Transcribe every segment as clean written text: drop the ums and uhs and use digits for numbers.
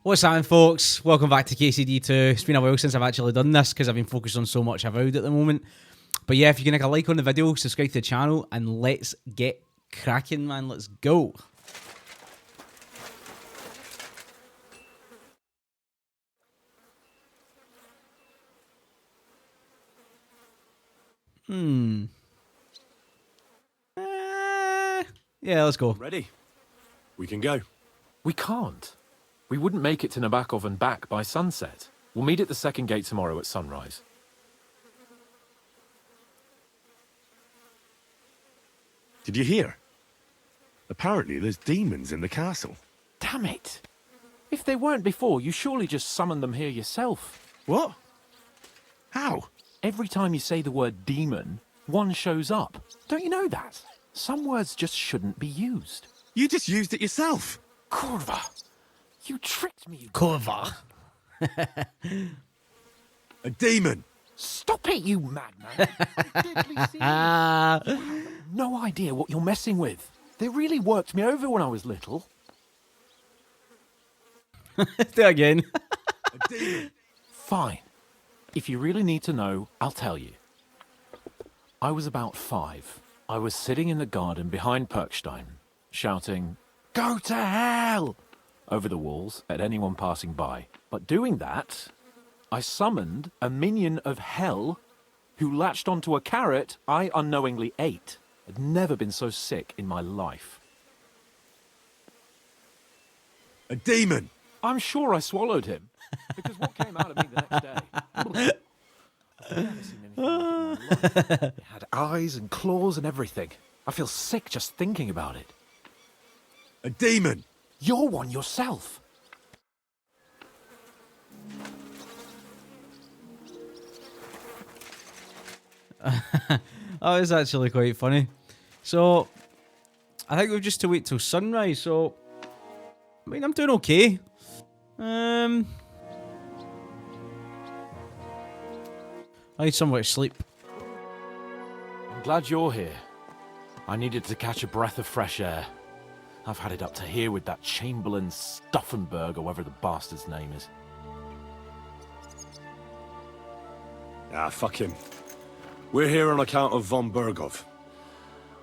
What's happening, folks? Welcome back to KCD2. It's been a while since I've actually done this because I've been focused on so much Avowed at the moment. But yeah, if you can make a like on the video, subscribe to the channel, and let's get cracking, man. Let's go. Yeah, let's go. Ready? We can go. We can't. We wouldn't make it to Nebakov and back by sunset. We'll meet at the second gate tomorrow at sunrise. Did you hear? Apparently there's demons in the castle. Damn it! If they weren't before, you surely just summoned them here yourself. What? How? Every time you say the word demon, one shows up. Don't you know that? Some words just shouldn't be used. You just used it yourself. Kurva! You tricked me, you Cover. A demon. Stop it, you madman! You have no idea what you're messing with. They really worked me over when I was little. Do it again. A demon. Fine. If you really need to know, I'll tell you. I was about 5. I was sitting in the garden behind Perkstein, shouting, "Go to hell!" over the walls at anyone passing by. But doing that, I summoned a minion of hell who latched onto a carrot I unknowingly ate. I'd never been so sick in my life. A demon. I'm sure I swallowed him, because what came out of me the next day? I've never seen anything like it in my life. It had eyes and claws and everything. I feel sick just thinking about it. A demon. You're one yourself. That was actually quite funny. So, I think we've just to wait till sunrise. So, I mean, I'm doing okay. I need somewhere to sleep. I'm glad you're here. I needed to catch a breath of fresh air. I've had it up to here with that Chamberlain Stuffenberg, or whatever the bastard's name is. Ah, fuck him. We're here on account of von Bergov.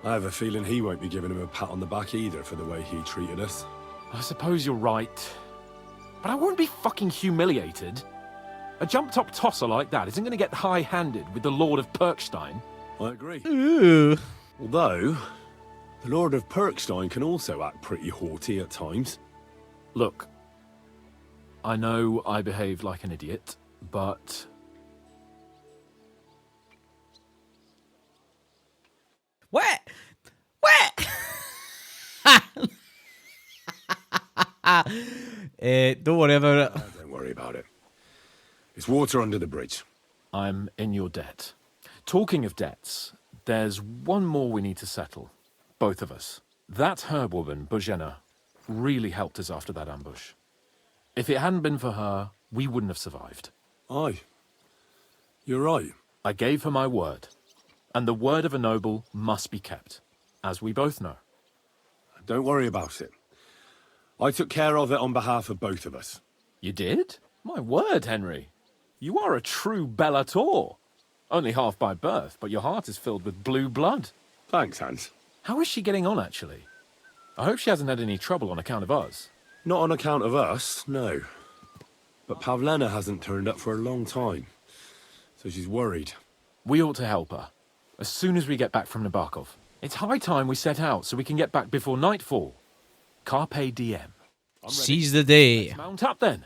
I have a feeling he won't be giving him a pat on the back either for the way he treated us. I suppose you're right. But I won't be fucking humiliated. A jump-top tosser like that isn't going to get high-handed with the Lord of Perkstein. I agree. Ooh. Although, the Lord of Perkstein can also act pretty haughty at times. Look, I know I behaved like an idiot, but... What? What? Don't worry about it. Don't worry about it. It's water under the bridge. I'm in your debt. Talking of debts, there's one more we need to settle. Both of us. That herb woman, Bozhena, really helped us after that ambush. If it hadn't been for her, we wouldn't have survived. Aye. You're right. I gave her my word. And the word of a noble must be kept, as we both know. Don't worry about it. I took care of it on behalf of both of us. You did? My word, Henry. You are a true Bellator. Only half by birth, but your heart is filled with blue blood. Thanks, Hans. How is she getting on, actually? I hope she hasn't had any trouble on account of us. Not on account of us, no. But Pavlena hasn't turned up for a long time, so she's worried. We ought to help her, as soon as we get back from Nebakov. It's high time we set out so we can get back before nightfall. Carpe diem. Seize the day. Let's mount up then.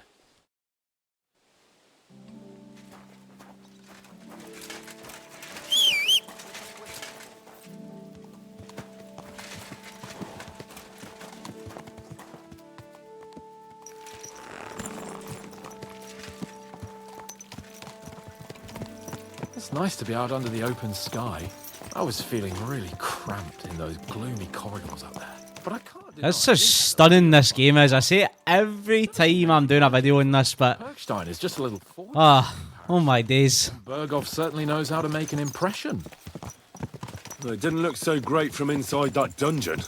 It's nice to be out under the open sky. I was feeling really cramped in those gloomy corridors up there. But I can't deny That's so stunning this game is. I say it every time I'm doing a video on this, but... Perkstein is just a little forward. Oh my days. Bergov certainly knows how to make an impression. Well, it didn't look so great from inside that dungeon.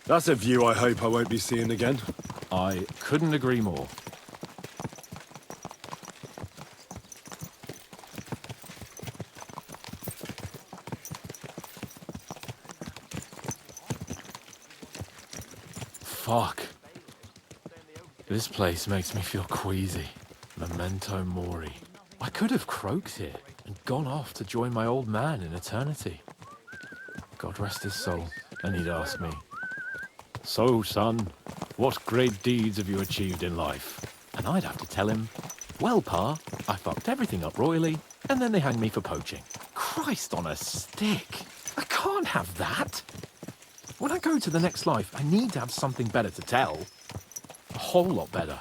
That's a view I hope I won't be seeing again. I couldn't agree more. Fuck. This place makes me feel queasy. Memento mori. I could have croaked here and gone off to join my old man in eternity. God rest his soul. And he'd ask me, "So, son, what great deeds have you achieved in life?" And I'd have to tell him, "Well, Pa, I fucked everything up royally, and then they hanged me for poaching." Christ on a stick. I can't have that. When I go to the next life, I need to have something better to tell. A whole lot better.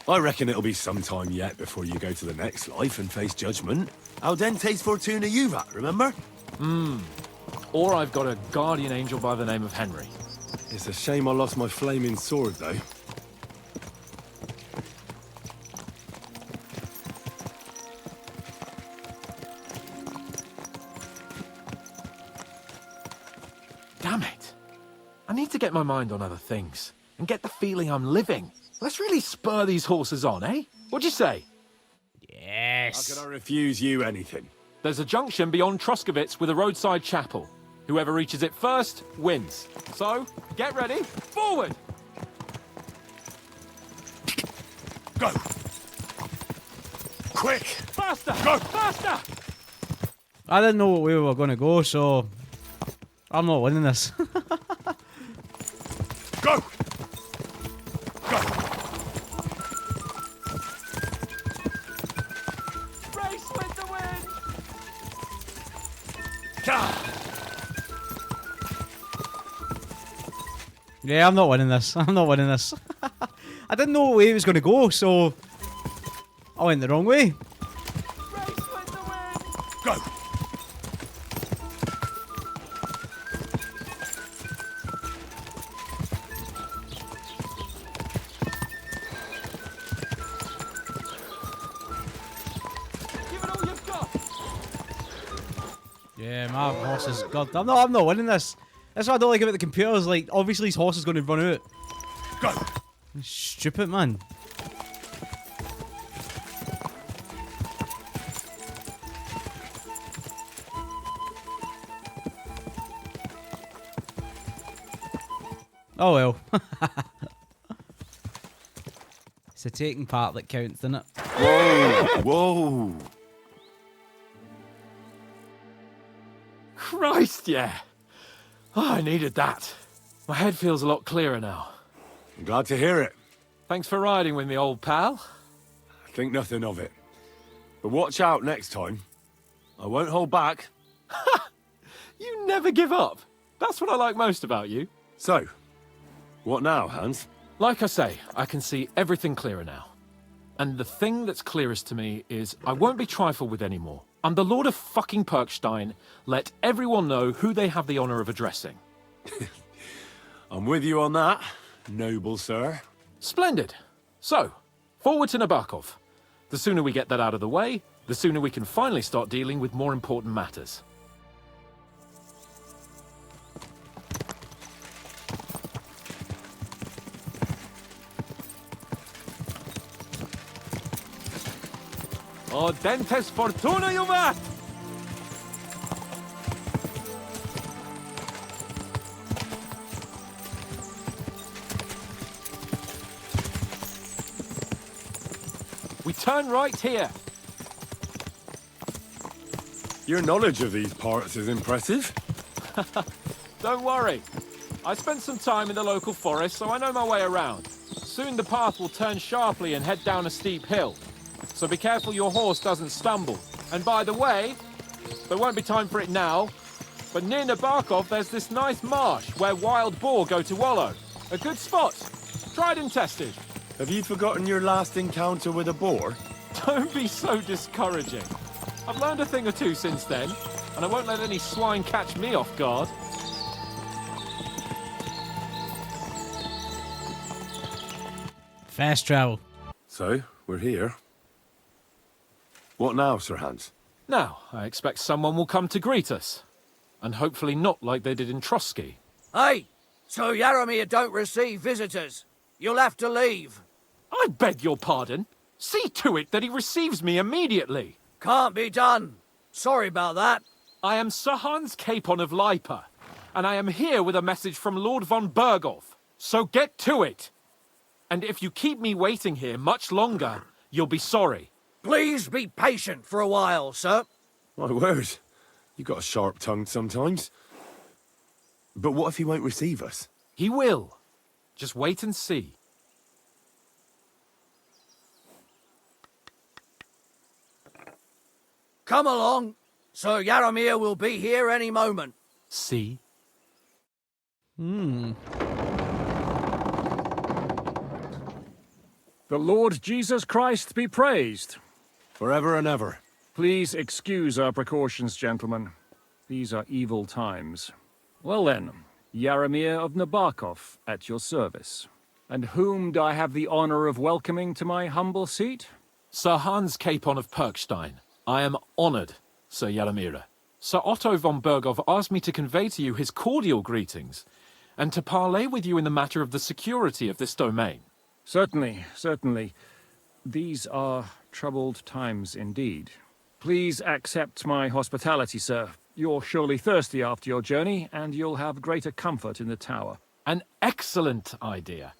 I reckon it'll be some time yet before you go to the next life and face judgment. Audente's Fortuna Juvat, remember? Or I've got a guardian angel by the name of Henry. It's a shame I lost my flaming sword, though. Damn it. I need to get my mind on other things and get the feeling I'm living. Let's really spur these horses on, eh? What'd you say? How Yes. can I refuse you anything? There's a junction beyond Troskovitz with a roadside chapel. Whoever reaches it first wins. So, get ready. Forward! Go! Quick! Faster! Go! Faster! I didn't know what way we were going to go, so I'm not winning this. Go! Go! Race with the wind! Yeah, I'm not winning this. I'm not winning this. I didn't know what way it was going to go, so I went the wrong way. Race with the wind! Go! Give it all you've got! Yeah, my horse is god. I'm not winning this. That's what I don't like about the computers. Like, obviously his horse is going to run out. Go! Stupid, man. Oh well. It's the taking part that counts, isn't it? Whoa! Whoa! Christ, yeah. Oh, I needed that. My head feels a lot clearer now. I'm glad to hear it. Thanks for riding with me, old pal. Think nothing of it. But watch out next time. I won't hold back. You never give up. That's what I like most about you. So, what now, Hans? Like I say, I can see everything clearer now. And the thing that's clearest to me is I won't be trifled with anymore. I'm the Lord of fucking Perkstein. Let everyone know who they have the honor of addressing. I'm with you on that, noble sir. Splendid. So, forward to Nebakov. The sooner we get that out of the way, the sooner we can finally start dealing with more important matters. Audentes Fortuna Juvat! We turn right here. Your knowledge of these parts is impressive. Don't worry. I spent some time in the local forest, so I know my way around. Soon the path will turn sharply and head down a steep hill. So be careful your horse doesn't stumble. And by the way, there won't be time for it now, but near Nebakov there's this nice marsh where wild boar go to wallow. A good spot. Tried and tested. Have you forgotten your last encounter with a boar? Don't be so discouraging. I've learned a thing or two since then, and I won't let any swine catch me off guard. Fast travel. So, we're here. What now, Sir Hans? Now, I expect someone will come to greet us. And hopefully not like they did in Trosky. Hey, So Yaromir don't receive visitors. You'll have to leave. I beg your pardon. See to it that he receives me immediately. Can't be done. Sorry about that. I am Sir Hans Capon of Lipa, and I am here with a message from Lord von Berghoff. So get to it. And if you keep me waiting here much longer, you'll be sorry. Please be patient for a while, sir. My word. You got a sharp tongue sometimes. But what if he won't receive us? He will. Just wait and see. Come along. Sir Yaromir will be here any moment. See? The Lord Jesus Christ be praised. Forever and ever. Please excuse our precautions, gentlemen. These are evil times. Well then, Yaromir of Nebakov, at your service. And whom do I have the honor of welcoming to my humble seat? Sir Hans Capon of Perkstein. I am honored, Sir Yaromir. Sir Otto von Berghoff asked me to convey to you his cordial greetings, and to parley with you in the matter of the security of this domain. Certainly, certainly. These are troubled times indeed. Please accept my hospitality, sir. You're surely thirsty after your journey, and you'll have greater comfort in the tower. An excellent idea.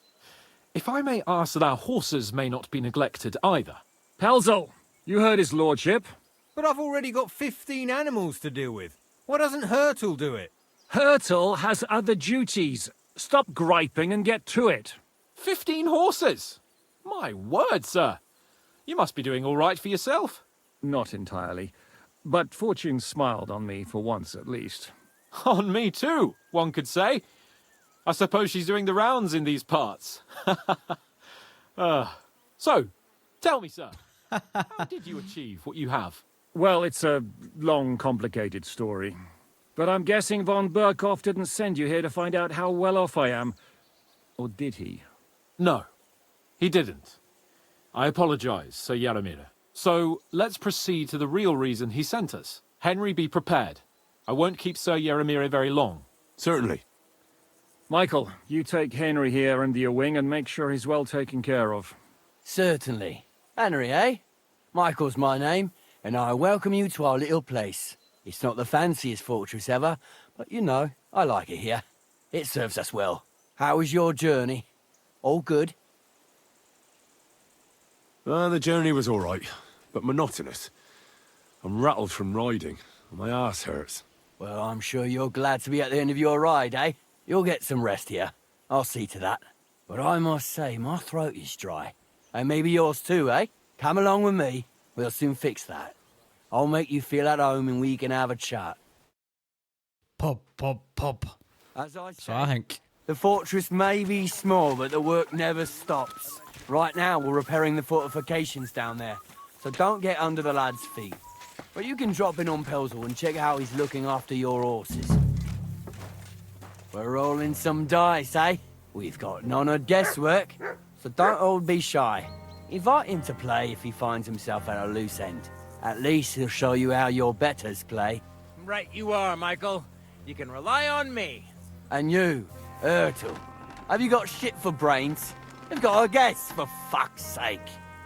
If I may ask that our horses may not be neglected either. Pelzel, you heard his lordship. But I've already got 15 animals to deal with. Why doesn't Hurtle do it? Hurtle has other duties. Stop griping and get to it. 15 horses! My word, sir. You must be doing all right for yourself. Not entirely. But fortune smiled on me for once at least. On me too, one could say. I suppose she's doing the rounds in these parts. So, tell me, sir, how did you achieve what you have? Well, it's a long, complicated story. But I'm guessing von Berghoff didn't send you here to find out how well off I am. Or did he? No, he didn't. I apologize, Sir Yaromir. So, let's proceed to the real reason he sent us. Henry, be prepared. I won't keep Sir Yaromir very long. Certainly. Michael, you take Henry here under your wing and make sure he's well taken care of. Certainly. Henry, eh? Michael's my name, and I welcome you to our little place. It's not the fanciest fortress ever, but you know, I like it here. It serves us well. How was your journey? All good? The journey was all right, but monotonous. I'm rattled from riding, and my ass hurts. Well, I'm sure you're glad to be at the end of your ride, eh? You'll get some rest here. I'll see to that. But I must say, my throat is dry. And maybe yours too, eh? Come along with me. We'll soon fix that. I'll make you feel at home and we can have a chat. Pub. As I So I said, think. the fortress may be small, but the work never stops. Right now, we're repairing the fortifications down there, so don't get under the lad's feet. But you can drop in on Pelzel and check how he's looking after your horses. We're rolling some dice, eh? We've got none of guesswork, so don't all be shy. Invite him to play if he finds himself at a loose end. At least he'll show you how your betters play. Right you are, Michael. You can rely on me. And you, Ertl, have you got shit for brains? You've got a guess, for fuck's sake.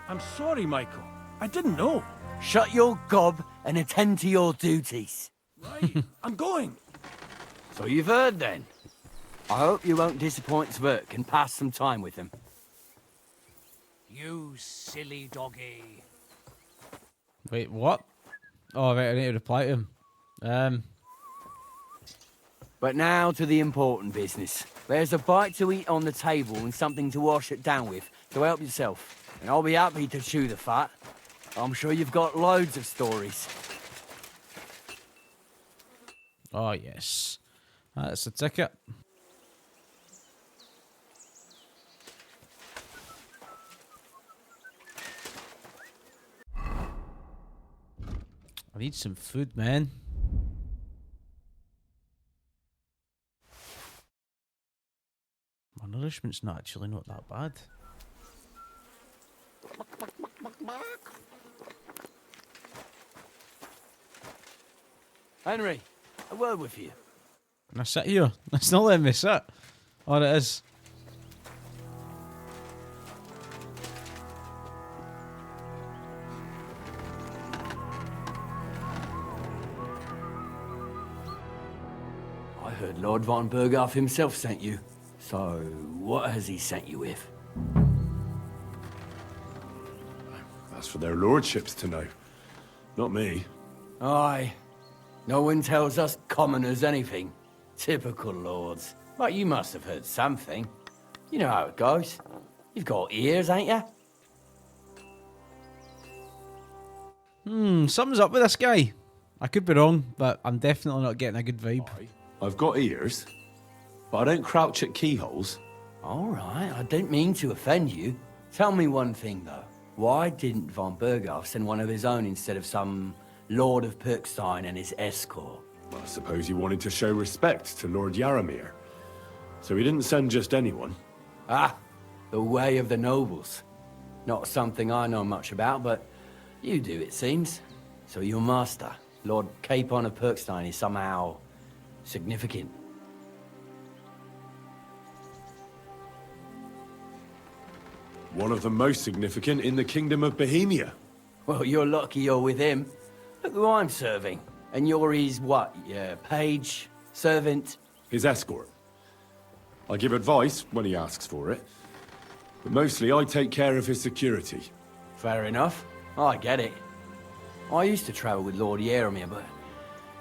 I'm sorry, Michael. I didn't know. Shut your gob and attend to your duties. Right, I'm going. So you've heard then. I hope you won't disappoint Sverk and pass some time with him. You silly doggy. Wait, what? Oh, right, I need to reply to him. But now to the important business. There's a bite to eat on the table and something to wash it down with, so help yourself. And I'll be happy to chew the fat. I'm sure you've got loads of stories. Oh, yes. That's the ticket. I need some food, man. My nourishment's not actually not that bad. Henry, a word with you. Can I sit here? That's not letting me sit. Oh, it is. I heard Lord von Berghoff himself sent you. So, what has he sent you with? That's for their lordships to know. Not me. Aye. No one tells us commoners anything. Typical lords. But you must have heard something. You know how it goes. You've got ears, ain't ya? Something's up with this guy. I could be wrong, but I'm definitely not getting a good vibe. I've got ears, but I don't crouch at keyholes. All right, I didn't mean to offend you. Tell me one thing, though. Why didn't von Berghoff send one of his own instead of some Lord of Pirkstein and his escort? Well, I suppose he wanted to show respect to Lord Yaramir. So he didn't send just anyone. Ah, the way of the nobles. Not something I know much about, but you do, it seems. So your master, Lord Capon of Pirkstein, is somehow significant. One of the most significant in the Kingdom of Bohemia. Well, you're lucky you're with him. Look who I'm serving. And you're his, what, page? Servant? His escort. I give advice when he asks for it. But mostly I take care of his security. Fair enough. I get it. I used to travel with Lord Yaramir, but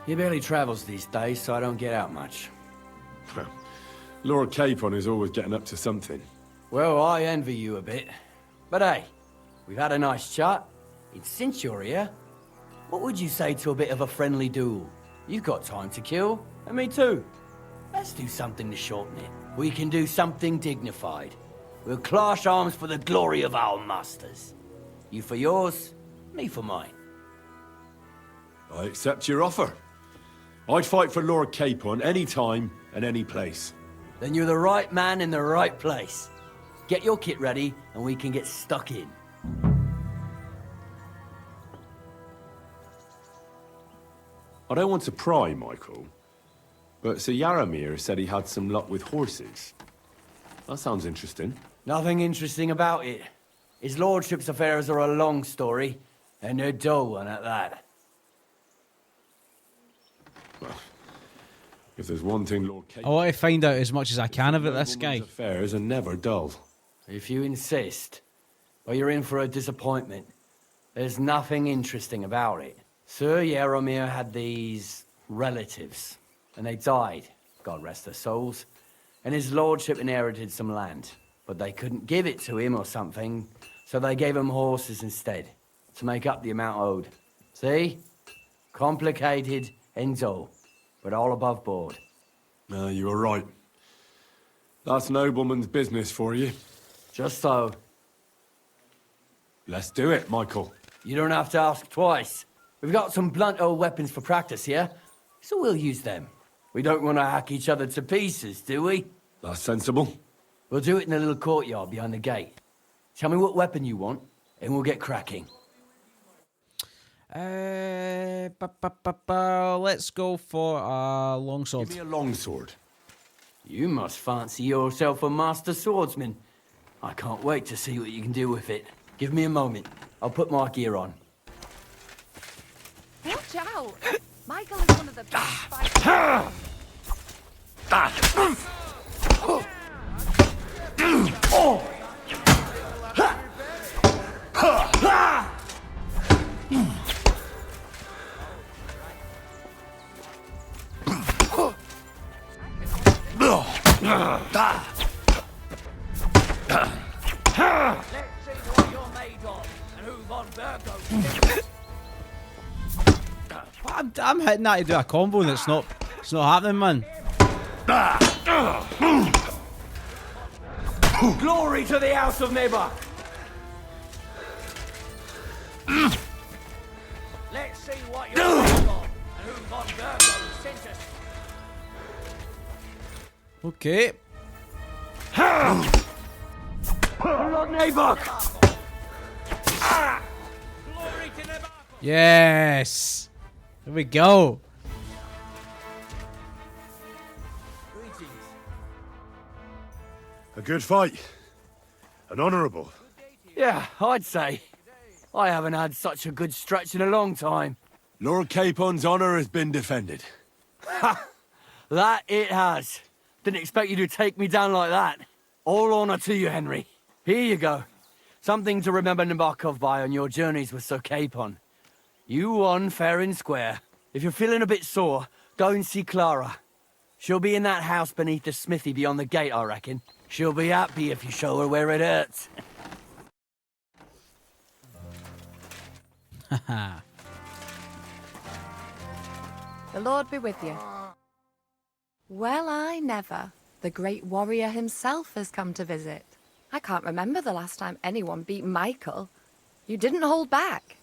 he barely travels these days, so I don't get out much. Lord Capon is always getting up to something. Well, I envy you a bit. But hey, we've had a nice chat. And since you're here, what would you say to a bit of a friendly duel? You've got time to kill, and me too. Let's do something to shorten it. We can do something dignified. We'll clash arms for the glory of our masters. You for yours, me for mine. I accept your offer. I'd fight for Lord Capon any time and any place. Then you're the right man in the right place. Get your kit ready, and we can get stuck in. I don't want to pry, Michael, but Sir Yaramir said he had some luck with horses. That sounds interesting. Nothing interesting about it. His lordship's affairs are a long story, and they're dull one at that. Well, if there's one thing Lord I Capon... want to find out as much as I can about this guy. affairs are never dull. If you insist, well, you're in for a disappointment. There's nothing interesting about it. Sir Yaramir had these relatives, and they died, God rest their souls, and his lordship inherited some land. But they couldn't give it to him or something, so they gave him horses instead, to make up the amount owed. See? Complicated and dull, but all above board. No, you were right. That's nobleman's business for you. Just so. Let's do it, Michael. You don't have to ask twice. We've got some blunt old weapons for practice here, so we'll use them. We don't want to hack each other to pieces, do we? That's sensible. We'll do it in a little courtyard behind the gate. Tell me what weapon you want, and we'll get cracking. Let's go for a longsword. Give me a longsword. You must fancy yourself a master swordsman. I can't wait to see what you can do with it. Give me a moment. I'll put my gear on. Watch out! Michael is one of the best fighters. I'm hitting that to do a combo and it's not happening, man. Glory to the House of Nebakov! Let's see what you're made of, and who von Berghoff sent us. Okay. Lord Nebakov! Glory to Nebakov! Yes. Here we go. Greetings. A good fight. An honourable. Yeah, I'd say. I haven't had such a good stretch in a long time. Lord Capon's honour has been defended. Ha! That it has. Didn't expect you to take me down like that. All honour to you, Henry. Here you go. Something to remember Nebakov by on your journeys with Sir Capon. You won fair and square. If you're feeling a bit sore, go and see Klara. She'll be in that house beneath the smithy beyond the gate, I reckon. She'll be happy if you show her where it hurts. The Lord be with you. Well, I never. The great warrior himself has come to visit. I can't remember the last time anyone beat Michael. You didn't hold back.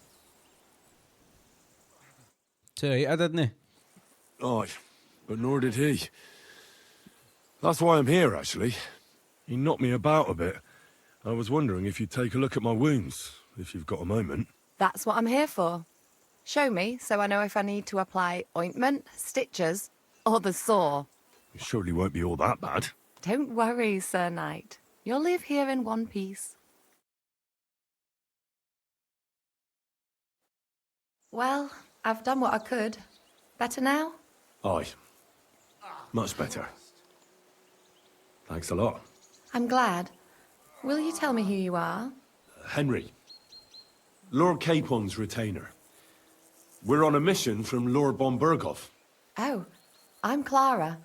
I didn't he? Aye, but nor did he. That's why I'm here, actually. He knocked me about a bit. I was wondering if you'd take a look at my wounds, if you've got a moment. That's what I'm here for. Show me so I know if I need to apply ointment, stitches, or the saw. It surely won't be all that bad. Don't worry, Sir Knight. You'll live here in one piece. Well, I've done what I could. Better now? Aye. Much better. Thanks a lot. I'm glad. Will you tell me who you are? Henry. Lord Capon's retainer. We're on a mission from Lord von Berghoff. Oh, I'm Klara.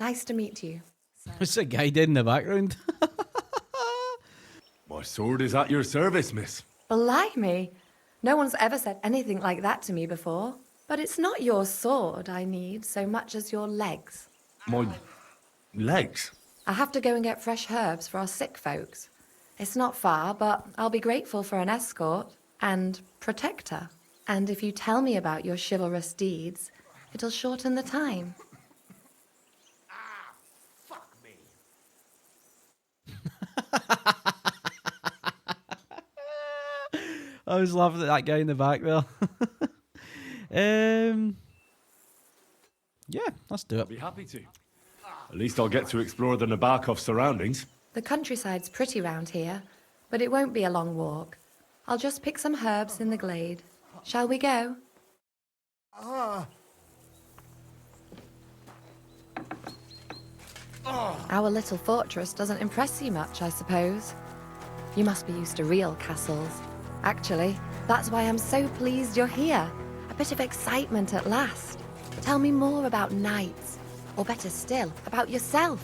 Nice to meet you. What's that guy dead in the background? My sword is at your service, miss. Blimey! No one's ever said anything like that to me before. But it's not your sword I need so much as your legs. My legs? I have to go and get fresh herbs for our sick folks. It's not far, but I'll be grateful for an escort and protector. And if you tell me about your chivalrous deeds, it'll shorten the time. Fuck me. I was laughing at that guy in the back there. Yeah, let's do I'll it. be happy to. At least I'll get to explore the Nebakov surroundings. The countryside's pretty round here, but it won't be a long walk. I'll just pick some herbs in the glade. Shall we go? Our little fortress doesn't impress you much, I suppose. You must be used to real castles. Actually, that's why I'm so pleased you're here. A bit of excitement at last. Tell me more about knights, or better still, about yourself.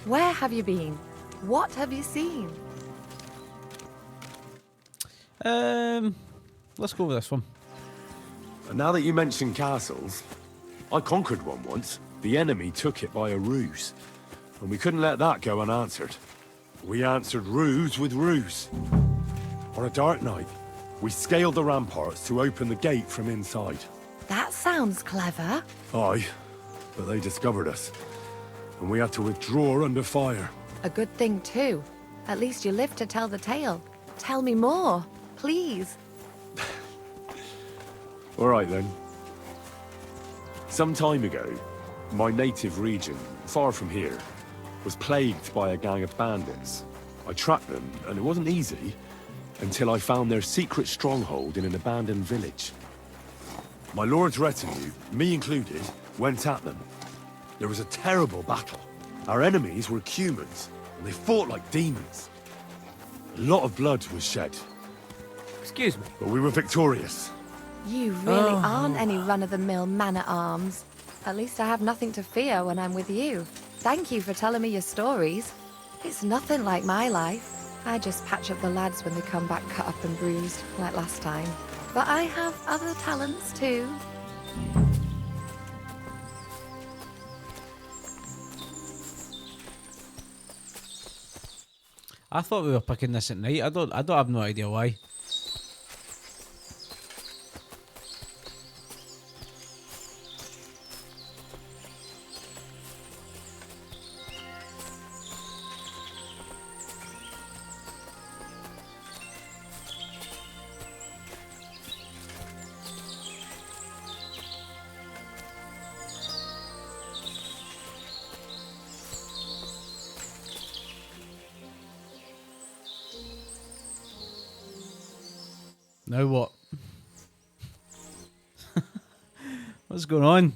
Where have you been? What have you seen? Let's go with this one. And now that you mention castles, I conquered one once. The enemy took it by a ruse. And we couldn't let that go unanswered. We answered ruse with ruse. On a dark night, we scaled the ramparts to open the gate from inside. That sounds clever. Aye, but they discovered us. And we had to withdraw under fire. A good thing, too. At least you lived to tell the tale. Tell me more, please. All right, then. Some time ago, my native region, far from here, was plagued by a gang of bandits. I tracked them, and it wasn't easy, until I found their secret stronghold in an abandoned village. My lord's retinue, me included, went at them. There was a terrible battle. Our enemies were humans, and they fought like demons. A lot of blood was shed, Excuse me. but we were victorious. You really aren't any run-of-the-mill man-at-arms. At least I have nothing to fear when I'm with you. Thank you for telling me your stories. It's nothing like my life. I just patch up the lads when they come back cut up and bruised, like last time. But I have other talents too. I thought we were picking this at night. I don't have no idea why. Now what? What's going on?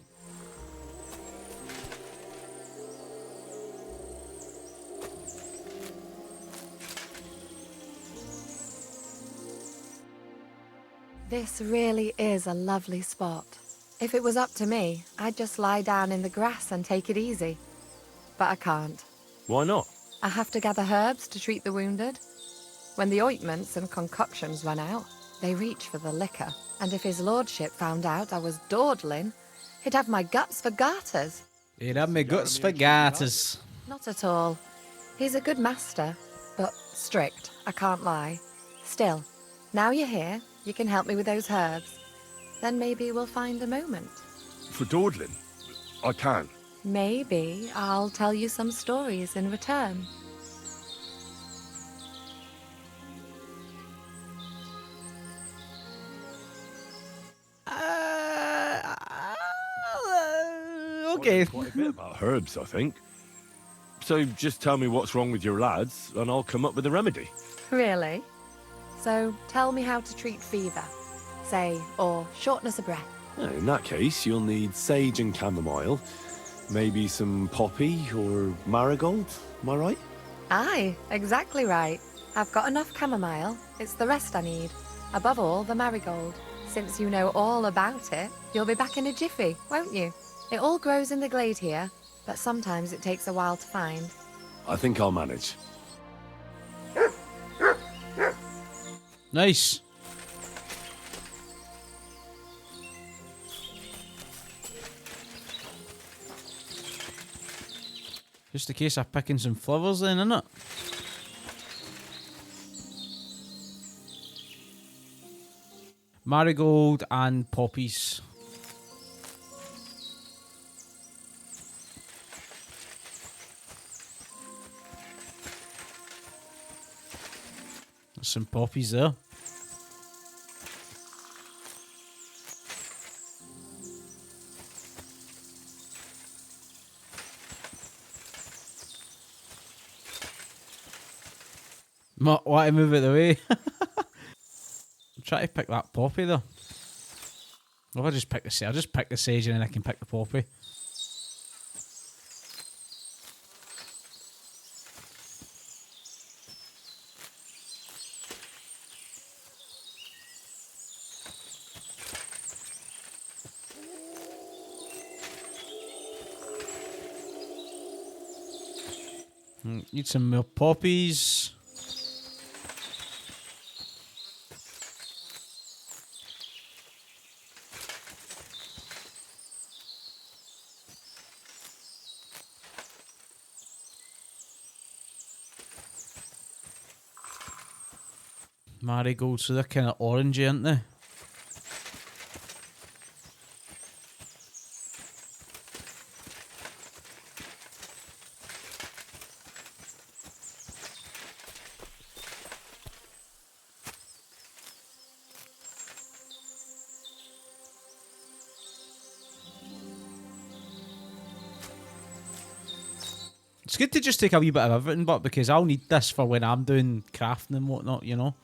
This really is a lovely spot. If it was up to me, I'd just lie down in the grass and take it easy. But I can't. Why not? I have to gather herbs to treat the wounded. When the ointments and concoctions run out, they reach for the liquor. And if his lordship found out I was dawdling, he'd have my guts for garters. He'd have me guts for garters. Not at all. He's a good master, but strict, I can't lie. Still, now you're here, you can help me with those herbs. Then maybe we'll find a moment. For dawdling? I can. Maybe I'll tell you some stories in return. Okay. Quite a bit about herbs, I think. So just tell me what's wrong with your lads, and I'll come up with a remedy. Really? So tell me how to treat fever, say, or shortness of breath. In that case, you'll need sage and chamomile, maybe some poppy or marigold, am I right? Aye, exactly right. I've got enough chamomile. It's the rest I need. Above all, the marigold. Since you know all about it, you'll be back in a jiffy, won't you? It all grows in the glade here, but sometimes it takes a while to find. I think I'll manage. Nice. Just a case of picking some flowers then, innit? Marigold and poppies. There's some poppies there. Why to move it away? I'm trying to pick that poppy though. Well, I'll just pick the sage. I'll just pick the sage and then I can pick the poppy. Need some more poppies. Marigolds, so they're kind of orangey, aren't they? It's good to just take a wee bit of everything, but because I'll need this for when I'm doing crafting and whatnot, you know.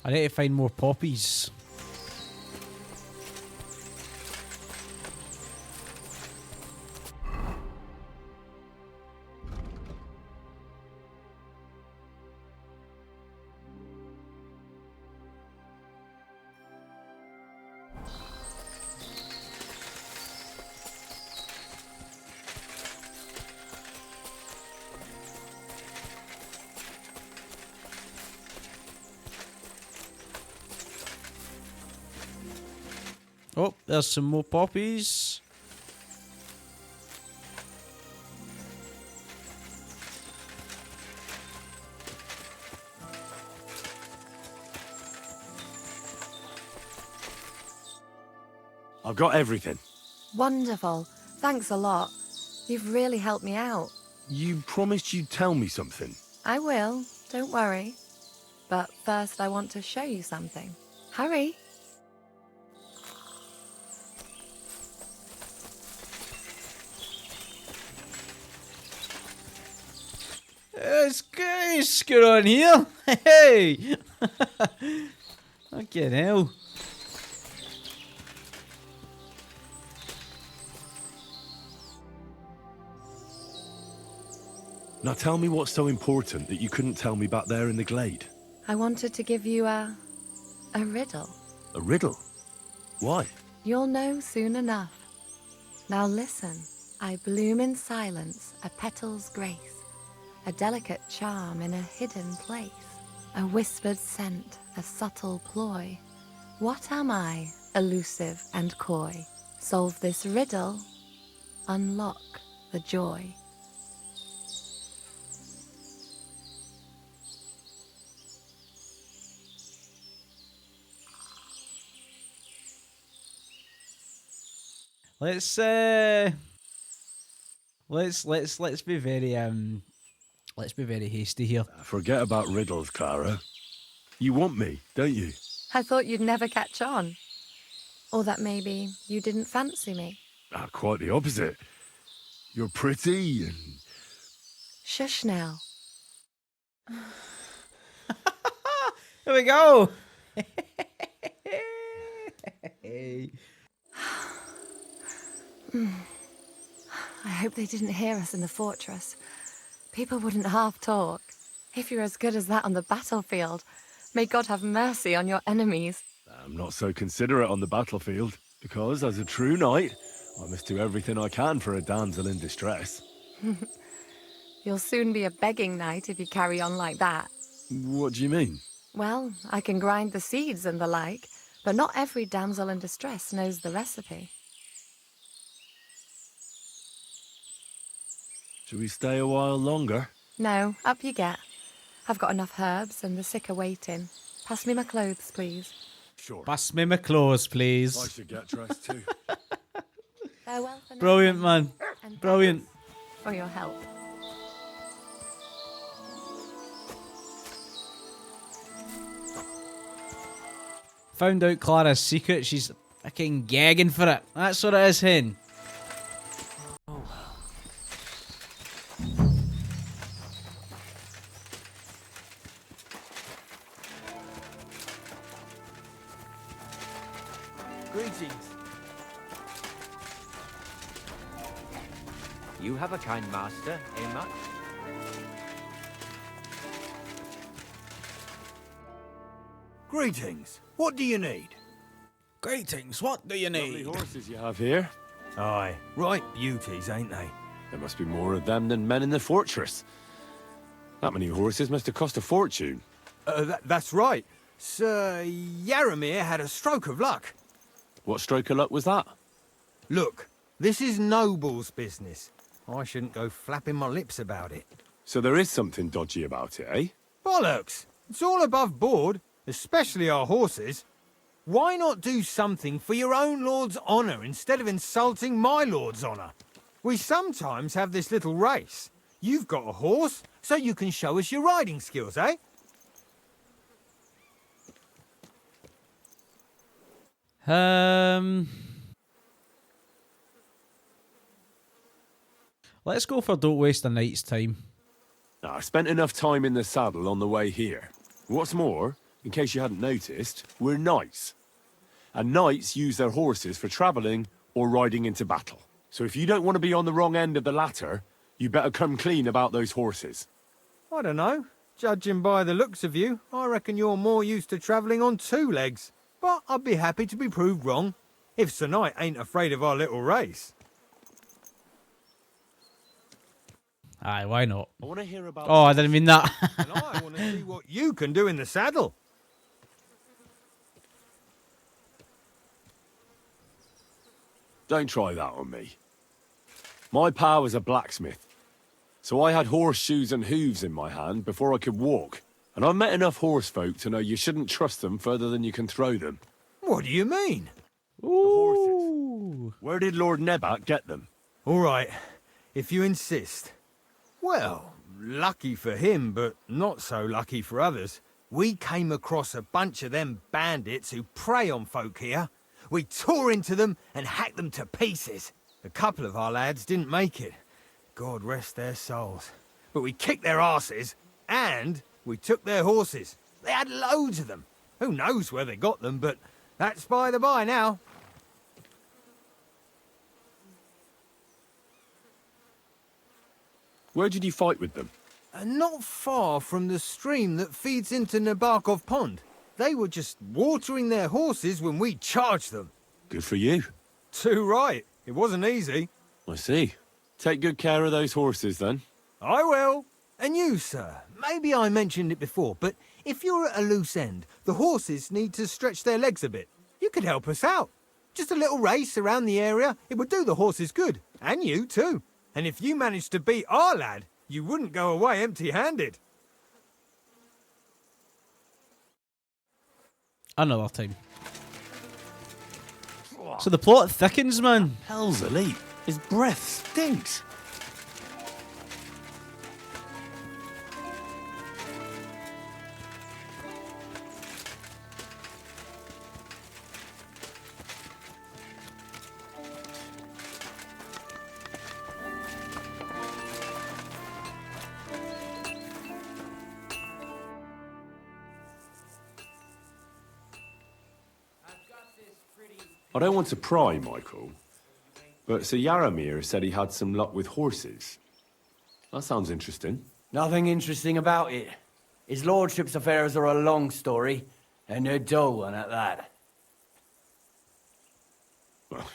I need to find more poppies. Oh, there's some more poppies. I've got everything. Wonderful. Thanks a lot. You've really helped me out. You promised you'd tell me something. I will, don't worry. But first I want to show you something. Hurry. It's good. Scoot on here. Hey. Fucking hell. Now tell me what's so important that you couldn't tell me back there in the glade. I wanted to give you a riddle. A riddle? Why? You'll know soon enough. Now listen. I bloom in silence, a petal's grace, a delicate charm in a hidden place, a whispered scent, a subtle ploy. What am I, elusive and coy? Solve this riddle, unlock the joy. Let's be very hasty here. Forget about riddles, Klara. You want me, don't you? I thought you'd never catch on. Or that maybe you didn't fancy me. Quite the opposite. You're pretty and... Shush now. Here we go. I hope they didn't hear us in the fortress. People wouldn't half talk. If you're as good as that on the battlefield, may God have mercy on your enemies. I'm not so considerate on the battlefield, because as a true knight, I must do everything I can for a damsel in distress. You'll soon be a begging knight if you carry on like that. What do you mean? Well, I can grind the seeds and the like, but not every damsel in distress knows the recipe. Shall we stay a while longer? No, up you get. I've got enough herbs and the sick are waiting. Pass me my clothes, please. Sure. Pass me my clothes, I please. should get dressed too. Farewell for now. Brilliant, man. And Brilliant. thanks for your help. Found out Clara's secret. She's fucking gagging for it. That's what it is, hen. Greetings. You have a kind master, eh, much? Greetings. What do you need? Greetings. What do you Lovely horses you have here. Aye, right beauties, ain't they? There must be more of them than men in the fortress. That many horses must have cost a fortune. That's right. Sir Yaramir had a stroke of luck. What stroke of luck was that? Look, this is Noble's business. I shouldn't go flapping my lips about it. So there is something dodgy about it, eh? Bollocks! It's all above board, especially our horses. Why not do something for your own lord's honour instead of insulting my lord's honour? We sometimes have this little race. You've got a horse, so you can show us your riding skills, eh? Let's go for don't waste a night's time. Now, I spent enough time in the saddle on the way here. What's more, in case you hadn't noticed, we're knights. And knights use their horses for travelling or riding into battle. So if you don't want to be on the wrong end of the latter, you better come clean about those horses. I don't know. Judging by the looks of you, I reckon you're more used to travelling on two legs. But I'd be happy to be proved wrong, if Sir Knight ain't afraid of our little race. Aye, why not? I want to hear about... Oh, I didn't mean that. And I want to see what you can do in the saddle. Don't try that on me. My pa was a blacksmith, so I had horseshoes and hooves in my hand before I could walk. And I've met enough horse folk to know you shouldn't trust them further than you can throw them. What do you mean? Ooh. Where did Lord Nebak get them? All right, if you insist. Well, lucky for him, but not so lucky for others. We came across a bunch of them bandits who prey on folk here. We tore into them and hacked them to pieces. A couple of our lads didn't make it. God rest their souls. But we kicked their asses, and we took their horses. They had loads of them. Who knows where they got them, but that's by the by now. Where did you fight with them? Not far from the stream that feeds into Nebakov Pond. They were just watering their horses when we charged them. Good for you. Too right. It wasn't easy. I see. Take good care of those horses, then. I will. And you, sir. Maybe I mentioned it before, but if you're at a loose end, the horses need to stretch their legs a bit. You could help us out. Just a little race around the area. It would do the horses good. And you, too. And if you managed to beat our lad, you wouldn't go away empty-handed. Another time. So the plot thickens, man. Hell's elite. His breath stinks. I don't want to pry, Michael, but Sir Yaramir said he had some luck with horses. That sounds interesting. Nothing interesting about it. His lordship's affairs are a long story, and a dull one at that. Well,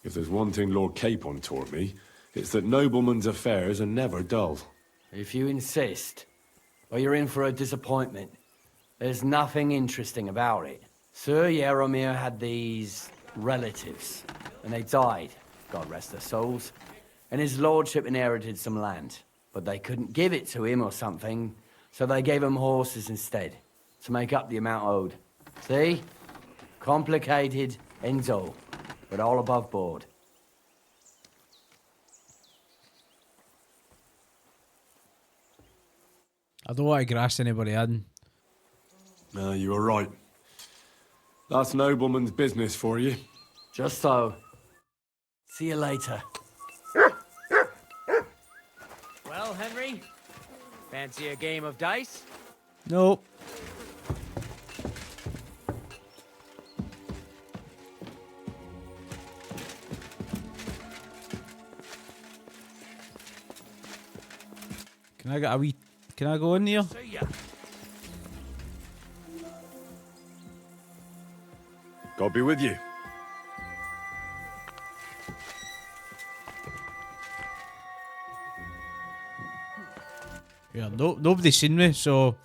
if there's one thing Lord Capon taught me, it's that noblemen's affairs are never dull. If you insist, well, you're in for a disappointment. There's nothing interesting about it. Sir Yaramir had these relatives, and they died, God rest their souls, and his lordship inherited some land. But they couldn't give it to him or something, so they gave him horses instead, to make up the amount owed. See? Complicated and dull, but all above board. I don't want to grass anybody in. No, you were right. That's nobleman's business for you. Just so. See you later. Well, Henry, fancy a game of dice? Nope. Can I get a wee... Can I go in here? See ya. God be with you. Yeah, nobody's seen me, so...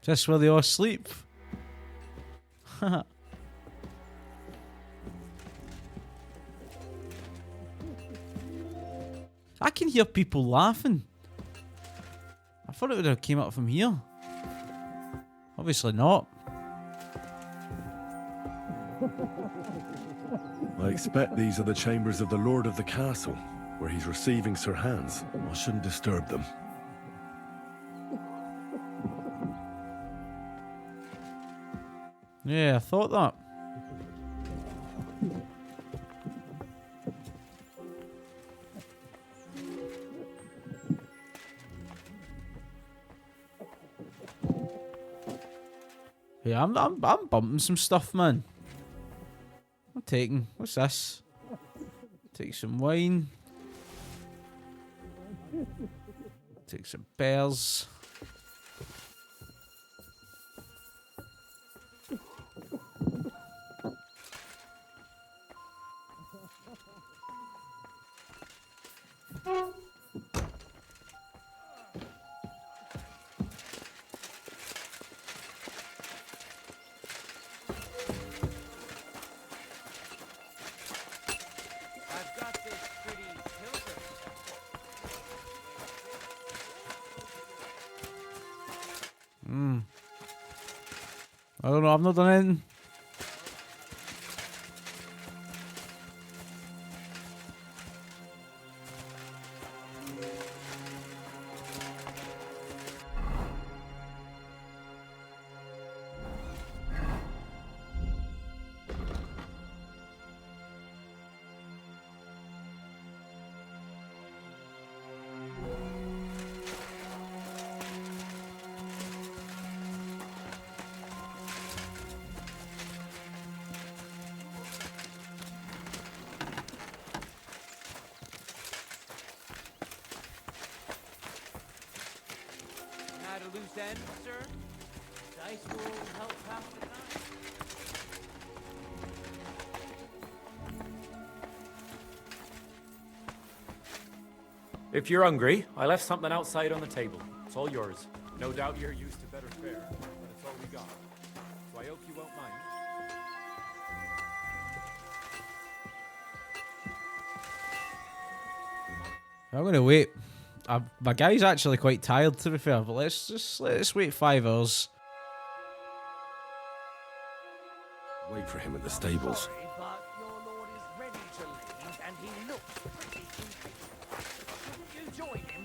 Just where they all sleep. I can hear people laughing. I thought it would have came up from here. Obviously not. I expect these are the chambers of the Lord of the Castle, where he's receiving Sir Hans. I shouldn't disturb them. Yeah, I thought that. Yeah, I'm bumping some stuff, man. taking? What's this? Take some wine. Take some pears. I don't know, I've not done anything. Had a loose end, sir? Dice will help pass the time. If you're hungry, I left something outside on the table. It's all yours. No doubt you're used to better fare, but it's all we got. So I hope you won't mind. I'm gonna wait. My guy's actually quite tired, to be fair, but let's wait 5 hours. Wait for him at the stables. Sorry, but your lord is ready to leave, and he looks pretty impatient. Couldn't you join him?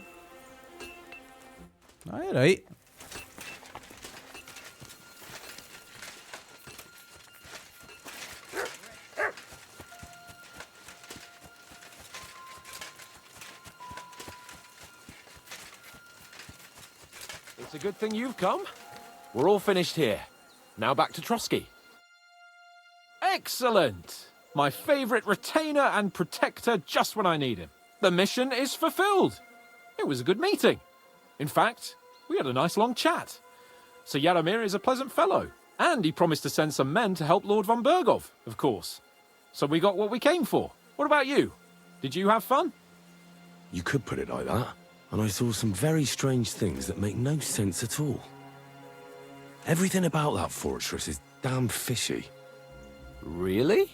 Alright. It's a good thing you've come. We're all finished here. Now back to Trosky. Excellent! My favorite retainer and protector just when I need him. The mission is fulfilled. It was a good meeting. In fact, we had a nice long chat. Sir Yaromir is a pleasant fellow, and he promised to send some men to help Lord von Bergov, of course. So we got what we came for. What about you? Did you have fun? You could put it like that. And I saw some very strange things that make no sense at all. Everything about that fortress is damn fishy. Really?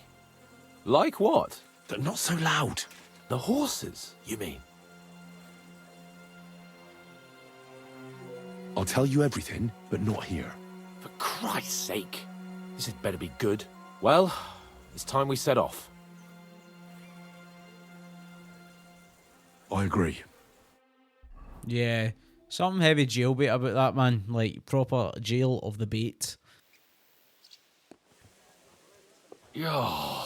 Like what? But not so loud. The horses, you mean? I'll tell you everything, but not here. For Christ's sake. This had better be good. Well, it's time we set off. I agree. Yeah. Something heavy jailbait about that, man. Like, proper jail of the bait. Yo,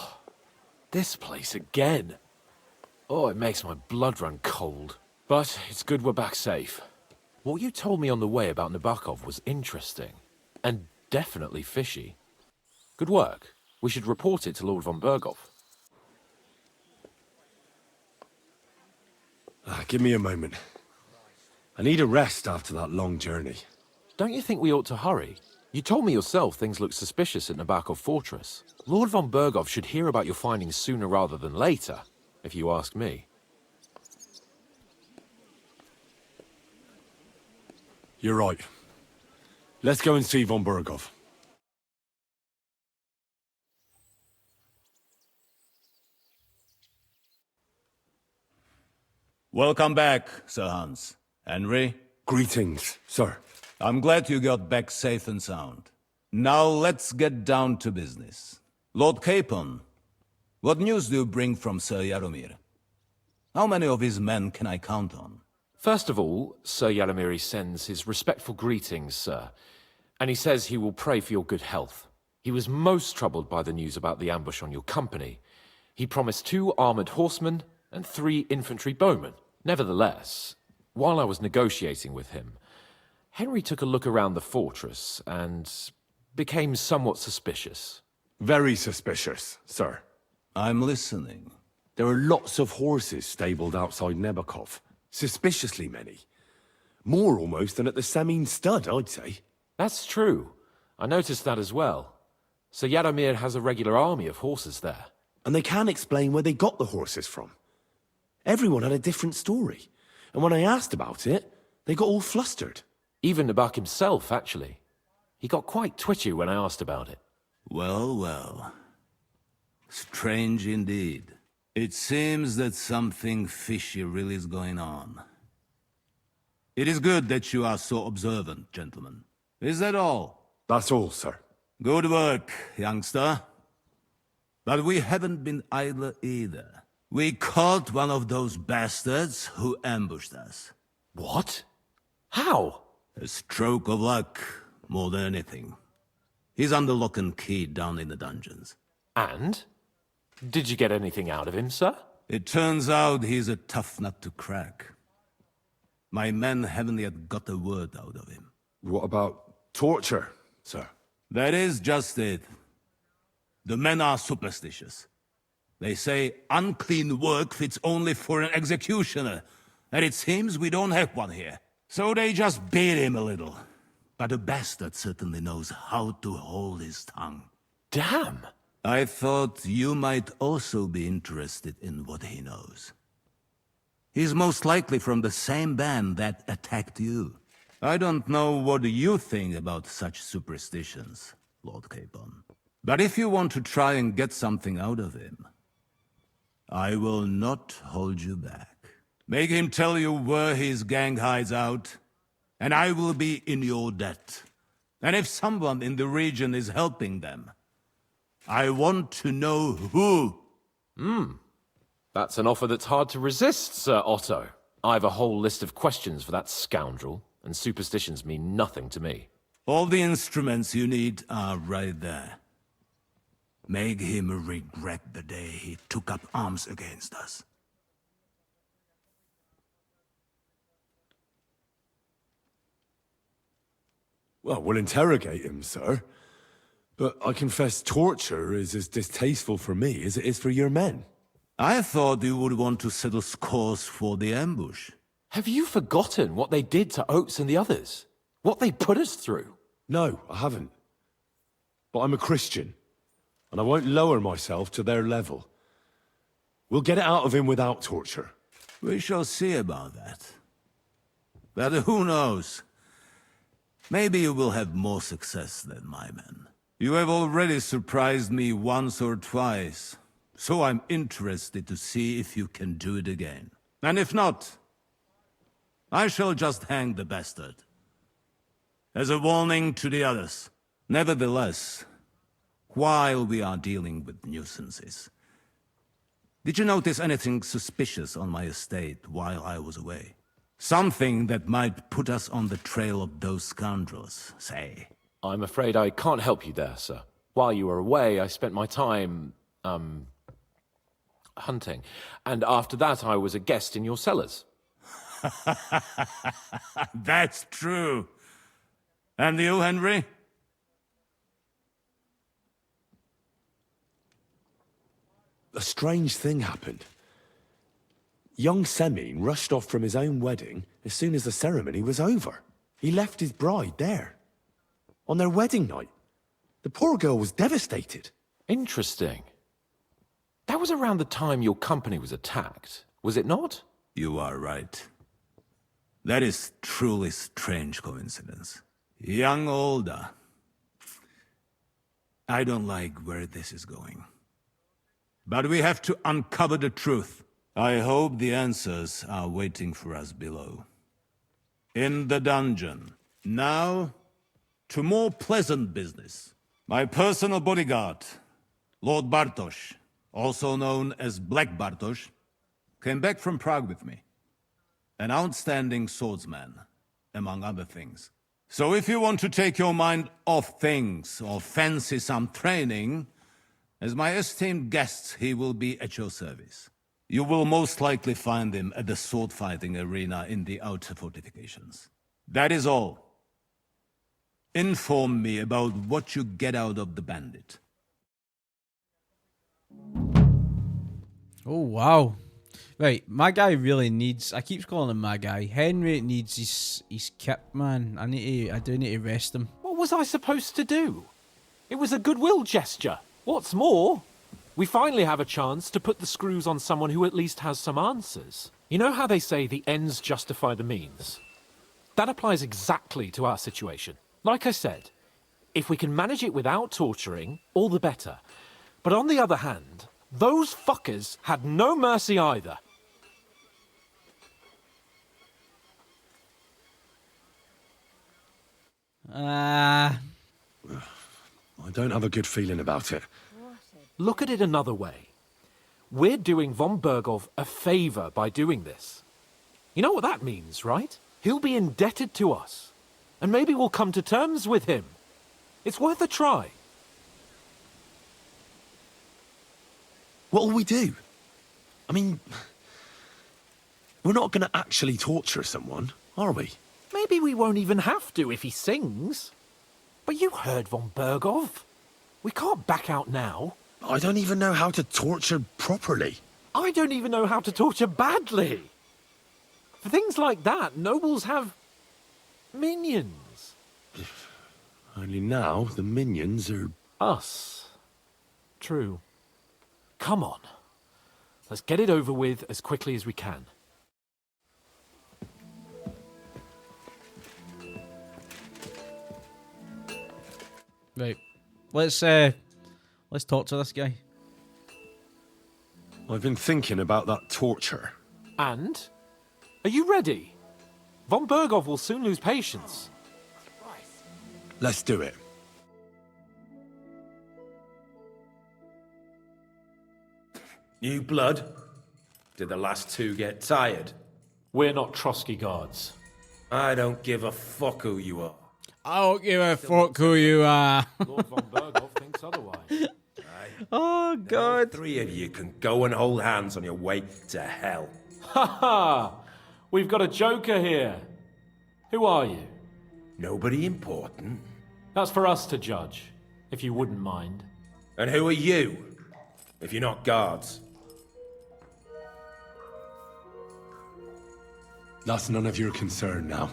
this place again. Oh, it makes my blood run cold. But it's good we're back safe. What you told me on the way about Nebakov was interesting. And definitely fishy. Good work. We should report it to Lord von Bergov. Give me a moment. I need a rest after that long journey. Don't you think we ought to hurry? You told me yourself things look suspicious at Nebakov Fortress. Lord von Bergov should hear about your findings sooner rather than later, if you ask me. You're right. Let's go and see von Bergov. Welcome back, Sir Hans. Henry? Greetings, sir. I'm glad you got back safe and sound. Now let's get down to business. Lord Capon, what news do you bring from Sir Yaromir? How many of his men can I count on? First of all, Sir Yaromir sends his respectful greetings, sir. And he says he will pray for your good health. He was most troubled by the news about the ambush on your company. He promised 2 armored horsemen and 3 infantry bowmen. Nevertheless, while I was negotiating with him, Henry took a look around the fortress and became somewhat suspicious. Very suspicious, sir. I'm listening. There are lots of horses stabled outside Nebakov. Suspiciously many. More almost than at the Semine stud, I'd say. That's true. I noticed that as well. So Yaromir has a regular army of horses there. And they can't explain where they got the horses from. Everyone had a different story. And when I asked about it, they got all flustered. Even Nebak himself, actually. He got quite twitchy when I asked about it. Well, well. Strange indeed. It seems that something fishy really is going on. It is good that you are so observant, gentlemen. Is that all? That's all, sir. Good work, youngster. But we haven't been idle either. We caught one of those bastards who ambushed us. What? How? A stroke of luck, more than anything. He's under lock and key down in the dungeons. And? Did you get anything out of him, sir? It turns out he's a tough nut to crack. My men haven't yet got a word out of him. What about torture, sir? That is just it. The men are superstitious. They say unclean work fits only for an executioner, and it seems we don't have one here. So they just beat him a little. But the bastard certainly knows how to hold his tongue. Damn! I thought you might also be interested in what he knows. He's most likely from the same band that attacked you. I don't know what you think about such superstitions, Lord Capon. But if you want to try and get something out of him, I will not hold you back. Make him tell you where his gang hides out, and I will be in your debt. And if someone in the region is helping them, I want to know who. That's an offer that's hard to resist, Sir Otto. I have a whole list of questions for that scoundrel, and superstitions mean nothing to me. All the instruments you need are right there. Make him regret the day he took up arms against us. Well, we'll interrogate him, sir. But I confess torture is as distasteful for me as it is for your men. I thought you would want to settle scores for the ambush. Have you forgotten what they did to Oates and the others? What they put us through? No, I haven't. But I'm a Christian, and I won't lower myself to their level. We'll get it out of him without torture. We shall see about that. But who knows? Maybe you will have more success than my men. You have already surprised me once or twice, so I'm interested to see if you can do it again. And if not, I shall just hang the bastard. As a warning to the others. Nevertheless, while we are dealing with nuisances, did you notice anything suspicious on my estate while I was away? Something that might put us on the trail of those scoundrels, say. I'm afraid I can't help you there, sir. While you were away, I spent my time, hunting. And after that, I was a guest in your cellars. That's true. And you, Henry? A strange thing happened. Young Semine rushed off from his own wedding as soon as the ceremony was over. He left his bride there. On their wedding night. The poor girl was devastated. Interesting. That was around the time your company was attacked, was it not? You are right. That is truly strange coincidence. Young Olda. I don't like where this is going. But we have to uncover the truth. I hope the answers are waiting for us below. In the dungeon. Now, to more pleasant business. My personal bodyguard, Lord Bartosz, also known as Black Bartosz, came back from Prague with me. An outstanding swordsman, among other things. So if you want to take your mind off things or fancy some training, as my esteemed guest, he will be at your service. You will most likely find him at the sword-fighting arena in the outer fortifications. That is all. Inform me about what you get out of the bandit. Oh, wow. Right, my guy really needs... I keep calling him my guy. Henry needs his kip, man. I do need to rest him. What was I supposed to do? It was a goodwill gesture. What's more, we finally have a chance to put the screws on someone who at least has some answers. You know how they say the ends justify the means? That applies exactly to our situation. Like I said, if we can manage it without torturing, all the better. But on the other hand, those fuckers had no mercy either. I don't have a good feeling about it. Look at it another way. We're doing von Bergov a favor by doing this. You know what that means, right? He'll be indebted to us. And maybe we'll come to terms with him. It's worth a try. What'll we do? I mean, we're not going to actually torture someone, are we? Maybe we won't even have to if he sings. But you heard von Bergov. We can't back out now. I don't even know how to torture properly. I don't even know how to torture badly. For things like that, nobles have minions. Only now the minions are... Us. True. Come on. Let's get it over with as quickly as we can. Right. Let's talk to this guy. I've been thinking about that torture. And? Are you ready? Von Bergov will soon lose patience. Let's do it. New blood? Did the last two get tired? We're not Trosky guards. I don't give a fuck who you are. I don't give a fuck who you are. Lord von Bergov thinks otherwise. Oh, God. Three of you can go and hold hands on your way to hell. Ha ha! We've got a joker here. Who are you? Nobody important. That's for us to judge, if you wouldn't mind. And who are you, if you're not guards? That's none of your concern now.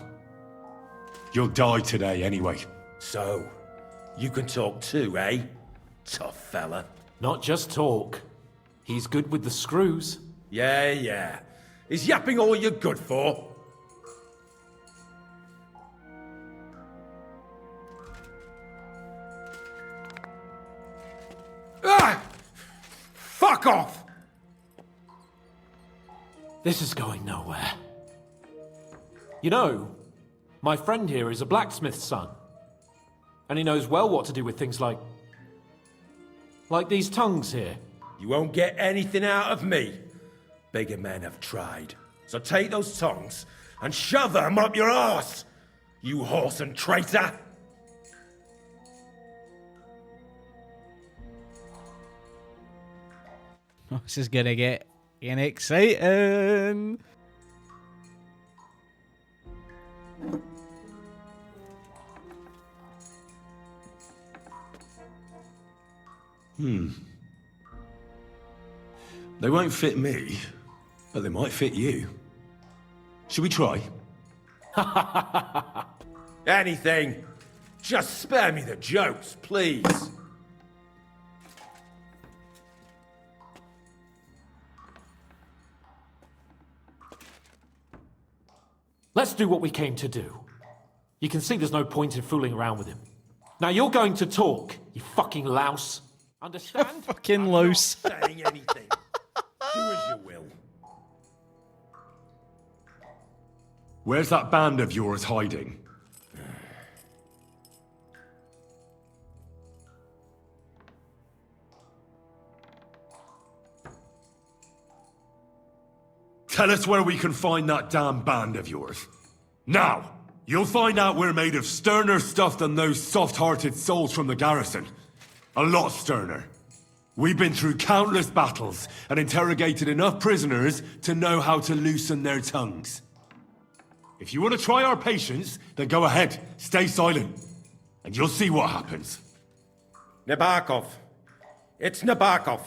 You'll die today anyway. So, you can talk too, eh? Tough fella. Not just talk. He's good with the screws. Yeah. Is yapping all you're good for? Ah! Fuck off! This is going nowhere. You know, my friend here is a blacksmith's son. And he knows well what to do with things like these tongues here. You won't get anything out of me. Bigger men have tried. So take those tongues and shove them up your arse, you horse and traitor! Oh, this is gonna get exciting. They won't fit me, but they might fit you. Should we try? Anything. Just spare me the jokes, please. Let's do what we came to do. You can see there's no point in fooling around with him. Now you're going to talk, you fucking louse. Understand? Fucking louse. I'm not saying anything. Do as you will. Where's that band of yours hiding? Tell us where we can find that damn band of yours. Now! You'll find out we're made of sterner stuff than those soft-hearted souls from the garrison. A lot sterner. We've been through countless battles and interrogated enough prisoners to know how to loosen their tongues. If you want to try our patience, then go ahead, stay silent, and you'll see what happens. Nebakov. It's Nebakov.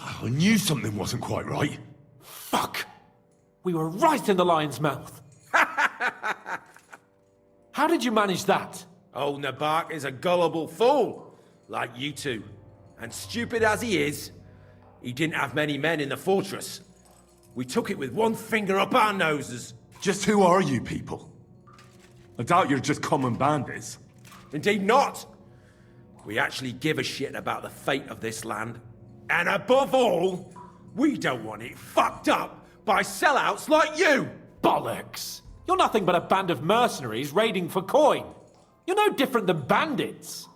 I knew something wasn't quite right. Fuck! We were right in the lion's mouth. How did you manage that? Old Nebak is a gullible fool, like you two. And stupid as he is, he didn't have many men in the fortress. We took it with one finger up our noses. Just who are you people? I doubt you're just common bandits. Indeed not. We actually give a shit about the fate of this land. And above all, we don't want it fucked up by sellouts like you! Bollocks! You're nothing but a band of mercenaries raiding for coin. You're no different than bandits.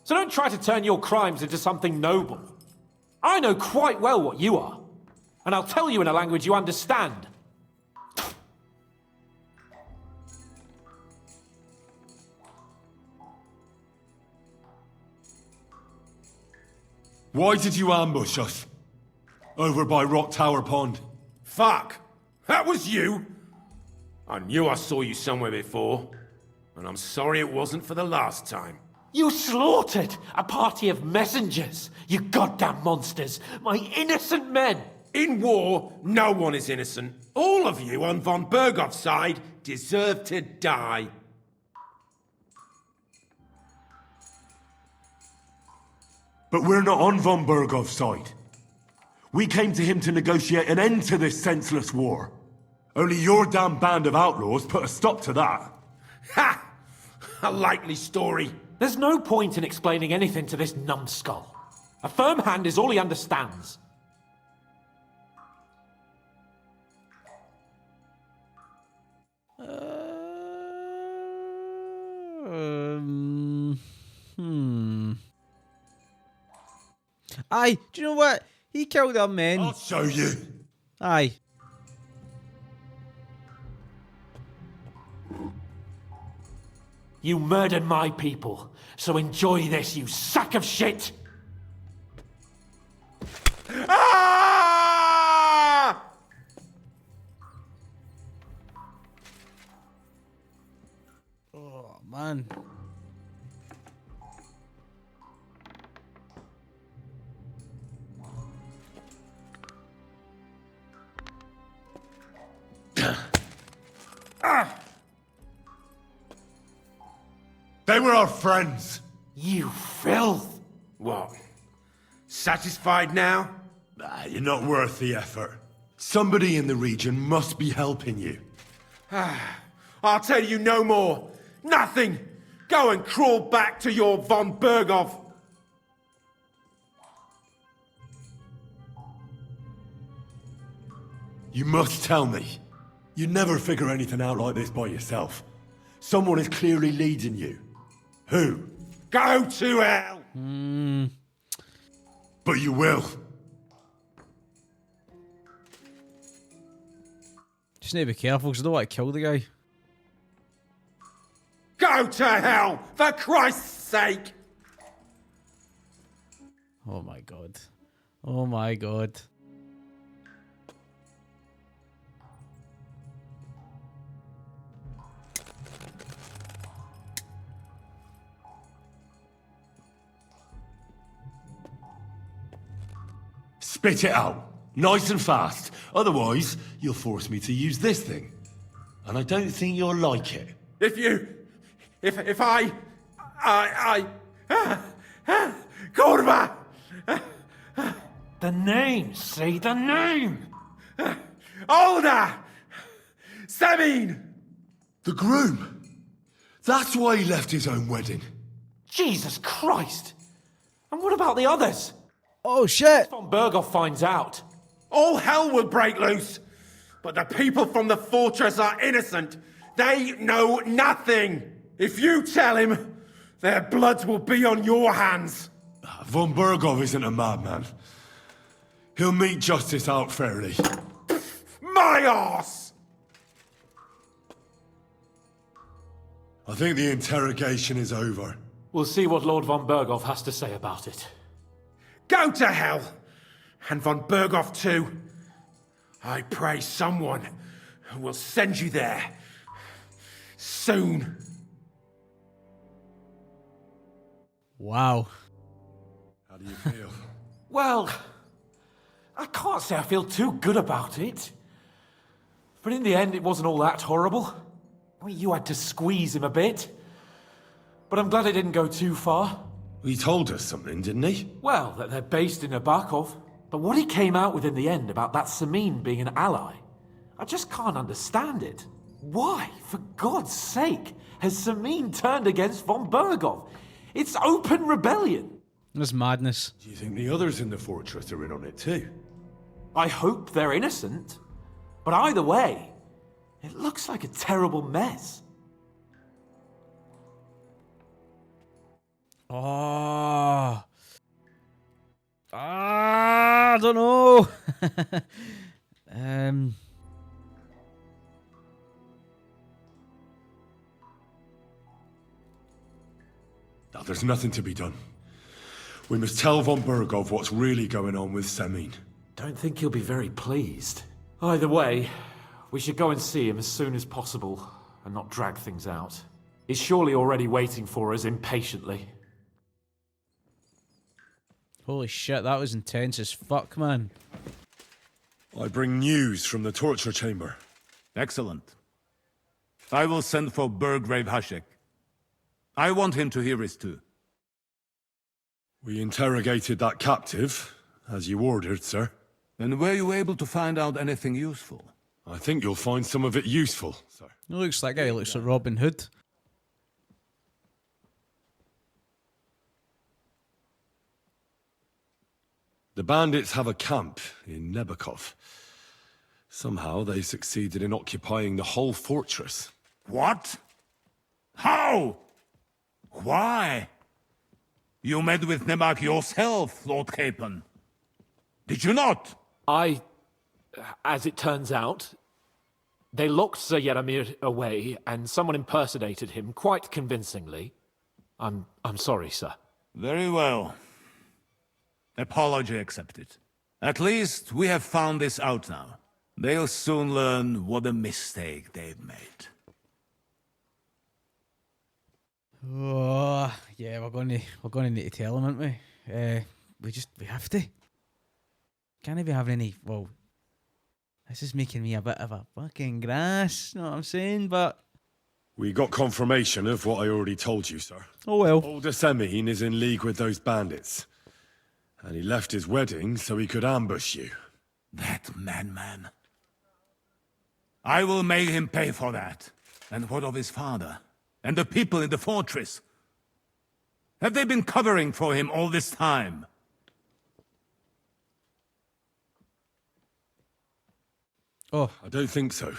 So don't try to turn your crimes into something noble. I know quite well what you are. And I'll tell you in a language you understand. Why did you ambush us? Over by Rock Tower Pond. Fuck! That was you! I knew I saw you somewhere before. And I'm sorry it wasn't for the last time. You slaughtered a party of messengers, you goddamn monsters, my innocent men! In war, no one is innocent. All of you on von Bergov's side deserve to die. But we're not on von Bergov's side. We came to him to negotiate an end to this senseless war. Only your damn band of outlaws put a stop to that. Ha! A likely story. There's no point in explaining anything to this numbskull. A firm hand is all he understands. Aye, do you know what? He killed our men. I'll show you. Aye. You murdered my people, so enjoy this, you sack of shit! Ah! Oh, man. They were our friends. You filth! What? Satisfied now? You're not worth the effort. Somebody in the region must be helping you. I'll tell you no more. Nothing. Go and crawl back to your von Bergov. You must tell me. You never figure anything out like this by yourself. Someone is clearly leading you. Who? Go to hell! But you will. Just need to be careful because I don't want to kill the guy. Go to hell, for Christ's sake! Oh my god. Oh my god. Spit it out. Nice and fast. Otherwise, you'll force me to use this thing. And I don't think you'll like it. If I Kurva! The name, say the name! Olda! Sabine! The groom. That's why he left his own wedding. Jesus Christ! And what about the others? Oh shit! Von Bergov finds out. All hell will break loose. But the people from the fortress are innocent. They know nothing. If you tell him, their blood will be on your hands. Von Bergov isn't a madman. He'll mete justice out fairly. My arse! I think the interrogation is over. We'll see what Lord von Bergov has to say about it. Go to hell! And von Bergov too. I pray someone will send you there. Soon. Wow. How do you feel? Well, I can't say I feel too good about it. But in the end, it wasn't all that horrible. I mean, you had to squeeze him a bit. But I'm glad it didn't go too far. He told us something, didn't he? Well, that they're based in Nebakov. But what he came out with in the end about that Samin being an ally, I just can't understand it. Why, for God's sake, has Samin turned against von Bergov? It's open rebellion. That's madness. Do you think the others in the fortress are in on it too? I hope they're innocent. But either way, it looks like a terrible mess. Oh. I don't know. Now, there's nothing to be done. We must tell von Bergov what's really going on with Samin. Don't think he'll be very pleased. Either way, we should go and see him as soon as possible and not drag things out. He's surely already waiting for us impatiently. Holy shit, that was intense as fuck, man. I bring news from the torture chamber. Excellent. I will send for Burgrave Hashek. I want him to hear it too. We interrogated that captive, as you ordered, sir. And were you able to find out anything useful? I think you'll find some of it useful, sir. It looks like he looks like Robin Hood. The bandits have a camp in Nebakov. Somehow they succeeded in occupying the whole fortress. What? How? Why? You met with Nemak yourself, Lord Capon. Did you not? As it turns out, they locked Sir Yaramir away and someone impersonated him quite convincingly. I'm sorry, sir. Very well. Apology accepted. At least we have found this out now. They'll soon learn what a mistake they've made. Oh, yeah, we're going to need to tell him, aren't we? We have to. Can't even have any. Well, this is making me a bit of a fucking grass. Know what I'm saying? But we got confirmation of what I already told you, sir. Oh well. Older Semin is in league with those bandits, and he left his wedding so he could ambush you. That madman. I will make him pay for that. And what of his father? And the people in the fortress? Have they been covering for him all this time? Oh, I don't think so.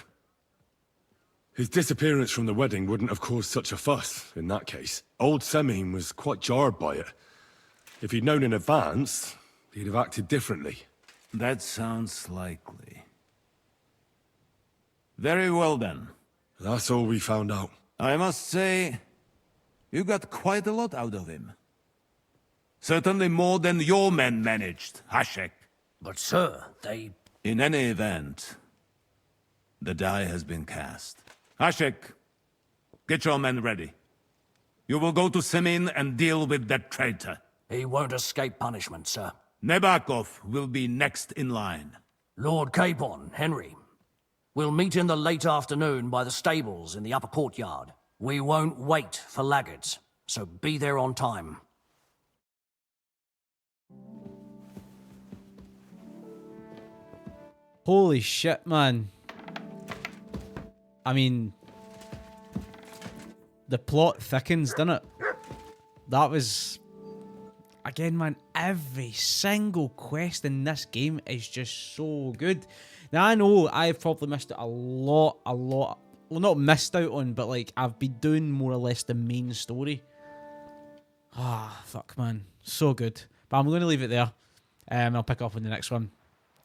His disappearance from the wedding wouldn't have caused such a fuss, in that case. Old Semin was quite jarred by it. If he'd known in advance, he'd have acted differently. That sounds likely. Very well then. That's all we found out. I must say, you got quite a lot out of him. Certainly more than your men managed, Hashek. But sir, they... In any event, the die has been cast. Hashek, get your men ready. You will go to Semin and deal with that traitor. He won't escape punishment, sir. Nebakov will be next in line. Lord Capon, Henry. We'll meet in the late afternoon by the stables in the upper courtyard. We won't wait for laggards, so be there on time. holy shit, man. I mean, the plot thickens, doesn't it? That was... Again, man, every single quest in this game is just so good. Now, I know I've probably missed out a lot. Well, not missed out on, but, like, I've been doing more or less the main story. Ah, fuck, man. So good. But I'm going to leave it there. I'll pick up on the next one.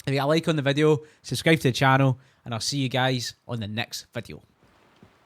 If you got a like on the video, subscribe to the channel, and I'll see you guys on the next video.